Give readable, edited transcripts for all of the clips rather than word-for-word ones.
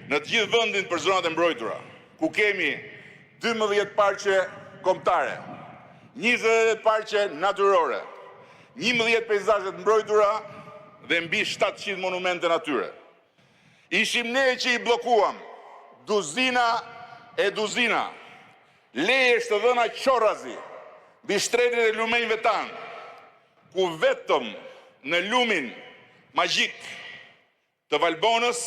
në të gjithë vendin për zonat e mbrojtura, ku kemi 12 parqe kombëtare, 20 parqe natyrore, 11 peizazhe të mbrojtura dhe mbi 700 monumente natyre. Ishim ne që i bllokuam duzina e duzina leje të dhëna qorrazi mbi shtretin e lumenjve tanë, ku vetëm në lumin magjik të Valbonës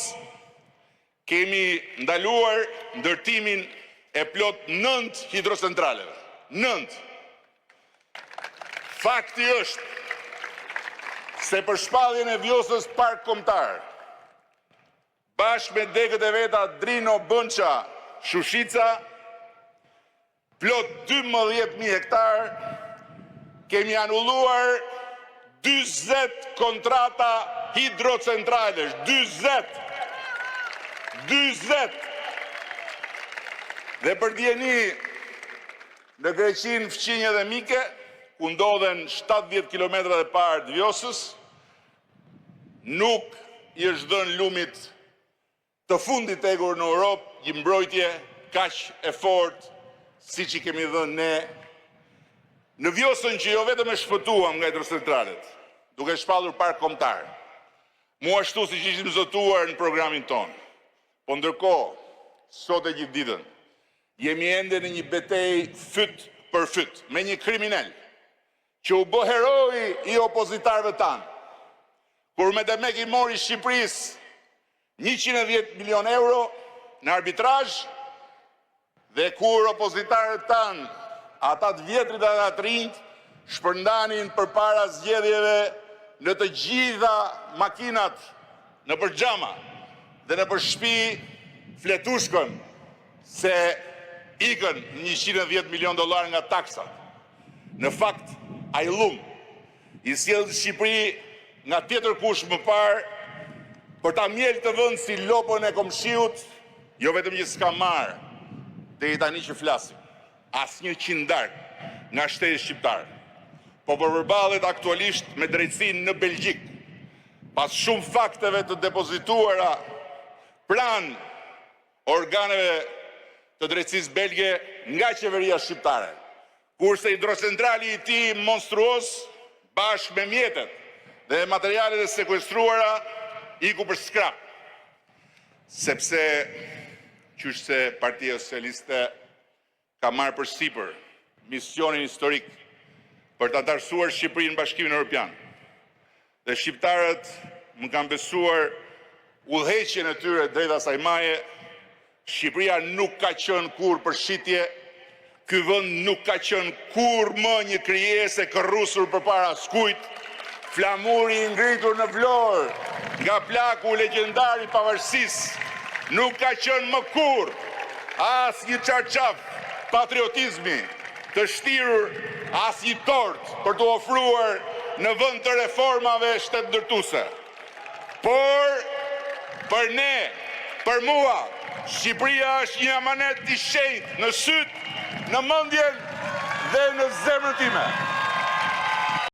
kemi ndaluar ndërtimin e plot 9 hidrocentraleve. 9. Fakti është se për shpalljen e Vjosës park kombëtar, bashkë me degët e veta Drino, Bënça, Shushica, plot 12.000 hektar, kemi anulluar 40 kontrata hidrocentralesh. 40. Dhe për djeni në Greqin, Fqinje dhe Mike, ku ndodhen 70 km dhe parë të Vjosës, nuk i është dhënë lumit të fundit egur në Europë një mbrojtje kaq e fortë si që kemi dhënë ne në Vjosën, që jo vetëm e shpëtuam nga hidrocentralet, duke shpallur park kombëtar, mu ashtu si që ishim zotuar në programin tonë. Po ndërkohë, sot e gjithë ditën, jemi ende në një betejë fyt për fyt me një kriminal që u bë heroi i opozitarëve tanë, kur me demek i mori Shqipërisë 110 milion euro në arbitrazh, dhe kur opozitarët tanë, ata të vjetrit dhe të rinjt, shpërndanin përpara zgjedhjeve në të gjitha makinat në përgjama dhe në për shtëpi fletushkën se ikën $110 milion nga taksat. Në fakt, ai llum i sjell Shqipëri nga tjetër kush më parë për ta mjel të vënd si lopën e komshiut, jo vetëm që s'ka marë dhe i tani që flasim asnjë qindark nga shteti shqiptar, po përballët aktualisht me drejtësinë në Belgjik, pas shumë fakteve të depozituara pranë organeve të drejtësisë belge nga qeveria shqiptare, kurse hidrocentrali i tij monstruos bashkë me mjetet dhe materialet e sekuestruara iku për skrap, sepse qysh se Partia Socialiste ka marrë përsipër misionin historik për ta darsuar Shqipërinë në Bashkimin Evropian. Dhe shqiptarët më kanë besuar udhëheqjen e tyre drejt asaj maje. Shqipëria nuk ka qenë kur për shitje, ky vend nuk ka qenë kur më një krijesë e korrusur përpara askujt, flamuri i ngritur në Vlorë nga plaku legjendar i pavarësisë nuk ka qenë më kur as një çarçaf patriotizmi të shtirur, as një tort për të ofruar në vend të reformave shtetëndërtuese. Por për ne, për mua, Shqipëria është një amanet i shenjtë në syt, në mendjen dhe në zemrën time.